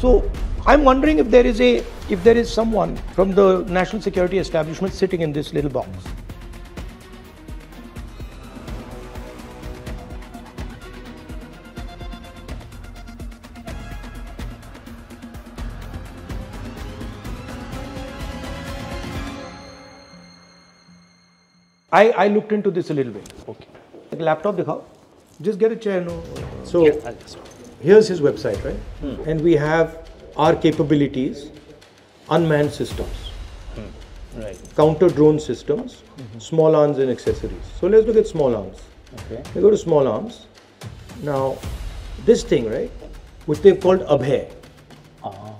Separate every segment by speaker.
Speaker 1: So I'm wondering if there is someone from the national security establishment sitting in this little box. I looked into this a little bit. Okay. Laptop dikhao. Just get a chair, no. So here's his website, right? And we have our capabilities, unmanned systems,
Speaker 2: Right.
Speaker 1: counter drone systems, small arms and accessories. So let's look at small arms.
Speaker 2: Okay.
Speaker 1: We go to small arms. Now, this thing, right, which they've called Abhay,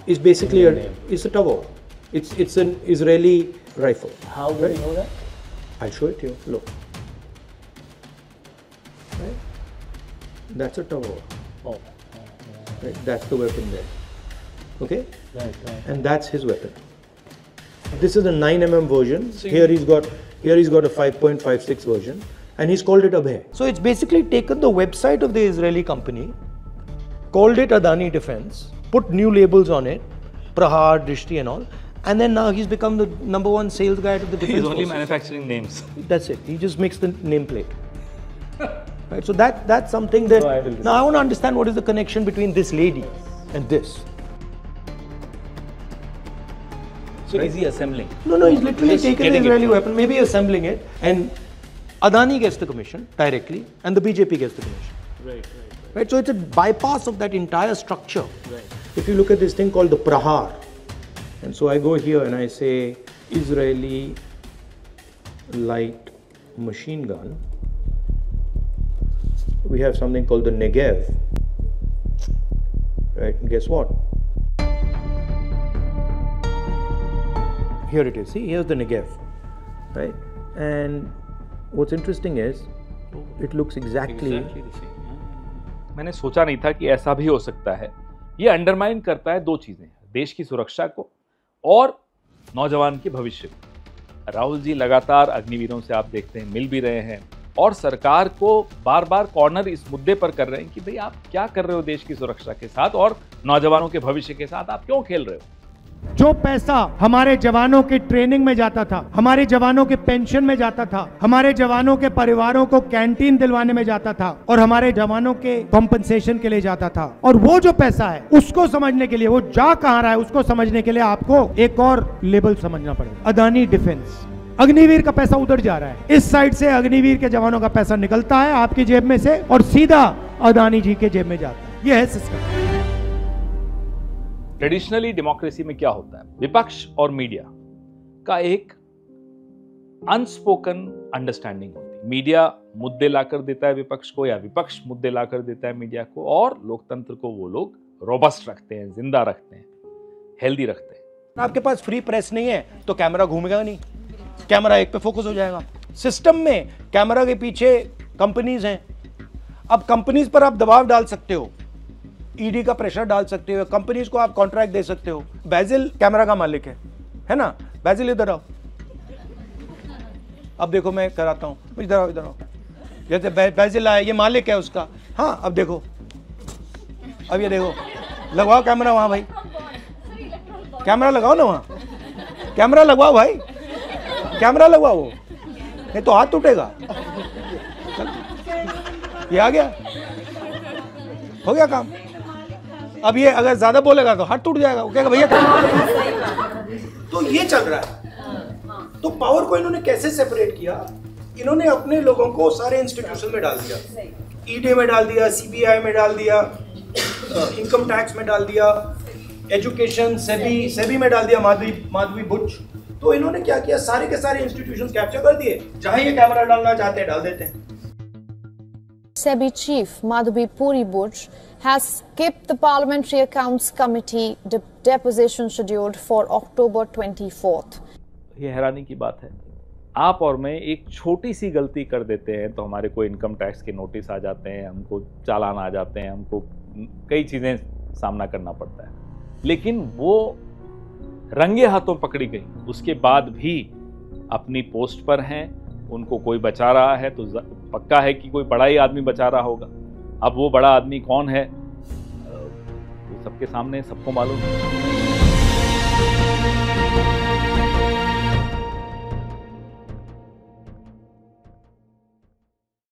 Speaker 1: is basically it's a Tavor. It's an Israeli rifle.
Speaker 2: How do you know that?
Speaker 1: I'll show it to you. Look. Right? That's a Tavor.
Speaker 2: Oh.
Speaker 1: Right? That's the weapon there. Okay?
Speaker 2: Right.
Speaker 1: And that's his weapon. This is a 9mm version. Here he's got a 5.56 version, and he's called it Abhay. So it's basically taken the website of the Israeli company, called it Adani Defense, put new labels on it, Prahar, Drishti and all, and then now he's become the #1 sales guy of the defense.
Speaker 3: He's only
Speaker 1: forces.
Speaker 3: manufacturing names.
Speaker 1: That's it. He just makes the nameplate. Right. So that's something that now I want to understand what is the connection between this lady and this.
Speaker 3: So is he assembling?
Speaker 1: No, he's literally
Speaker 3: Just
Speaker 1: taken the
Speaker 3: getting it.
Speaker 1: Israeli weapon, maybe assembling it, and Adani gets the commission directly, and the BJP gets the commission. Right. So it's a bypass of that entire structure.
Speaker 3: Right.
Speaker 1: If you look at this thing called the Prahar, and so I go here and I say Israeli light machine gun. We have something called the Negev. Right, and guess what? Here it is. See, here's the Negev. Right? And what's interesting is it looks exactly
Speaker 3: the same. मैंने सोचा नहीं था कि ऐसा भी हो सकता है। ये अंडरमाइन करता है दो चीजें, देश की सुरक्षा को और नौजवान के भविष्य को। राहुल जी लगातार अग्निवीरों से आप देखते हैं मिल भी रहे हैं और सरकार को बार बार कॉर्नर इस मुद्दे पर कर रहे हैं कि भाई आप क्या कर रहे हो देश की सुरक्षा के साथ और नौजवानों के भविष्य के साथ, आप क्यों खेल रहे हो?
Speaker 4: जो पैसा हमारे जवानों की ट्रेनिंग में जाता था, हमारे जवानों के पेंशन में जाता था, हमारे जवानों के परिवारों को कैंटीन दिलवाने में जाता था और हमारे जवानों के कॉम्पनसेशन के लिए जाता था, और वो जो पैसा है उसको समझने के लिए, वो जा कहां रहा है उसको समझने के लिए आपको एक और लेबल समझना पड़ेगा, अदानी डिफेंस। अग्निवीर का पैसा उधर जा रहा है, इस साइड से अग्निवीर के जवानों का पैसा निकलता है आपकी जेब में से और सीधा अदानी जी के जेब में जाता है। यह है सिस्टम।
Speaker 3: ट्रेडिशनली डेमोक्रेसी में क्या होता है, विपक्ष और मीडिया का एक अनस्पोकन अंडरस्टैंडिंग होती है। मीडिया मुद्दे लाकर देता है विपक्ष को या विपक्ष मुद्दे लाकर देता है मीडिया को, और लोकतंत्र को वो लोग रोबस्ट रखते हैं, जिंदा रखते हैं, हेल्दी रखते हैं।
Speaker 1: आपके पास फ्री प्रेस नहीं है तो कैमरा घूमेगा नहीं, कैमरा एक पे फोकस हो जाएगा। सिस्टम में कैमरा के पीछे कंपनीज हैं, अब कंपनीज पर आप दबाव डाल सकते हो, ईडी का प्रेशर डाल सकते हो, कंपनीज को आप कॉन्ट्रैक्ट दे सकते हो। बैजिल कैमरा का मालिक है ना? बैजिल इधर आओ, अब देखो मैं कराता हूं, इधर आओ, इधर आओ। जैसे बैजिल आया, ये मालिक है उसका। हाँ, अब देखो, अब ये देखो, लगवाओ कैमरा वहां भाई, कैमरा लगाओ ना वहां, कैमरा लगवाओ भाई, कैमरा लगवाओ, नहीं तो हाथ टूटेगा। ये आ गया, हो गया काम। अब ये अगर ज्यादा बोलेगा तो हाथ टूट जाएगा, वो कहेगा भैया। तो ये चल रहा है। तो पावर को इन्होंने कैसे सेपरेट किया? इन्होंने अपने लोगों को सारे इंस्टीट्यूशन में डाल दिया, ईडी में डाल दिया, सीबीआई में डाल दिया, इनकम टैक्स में डाल दिया, एजुकेशन सेबी में डाल दिया, माधवी बुच। तो इन्होंने क्या किया, सारे के सारे इंस्टीट्यूशन कैप्चर कर दिए, जहां ये कैमरा डालना चाहते हैं डाल देते हैं।
Speaker 5: SEBI chief Madhuri Puri Buch has skipped the Parliamentary Accounts Committee deposition scheduled for October 24th.
Speaker 3: ये हैरानी की बात है, आप और मैं एक छोटी सी गलती कर देते हैं तो हमारे को इनकम टैक्स के नोटिस आ जाते हैं, हमको चालान आ जाते हैं, हमको कई चीज़ें सामना करना पड़ता है, लेकिन वो रंगे हाथों पकड़ी गई, उसके बाद भी अपनी पोस्ट पर हैं, उनको कोई बचा रहा है तो पक्का है कि कोई बड़ा ही आदमी बचा रहा होगा। अब वो बड़ा आदमी कौन है वो सबके सामने सबको मालूम है।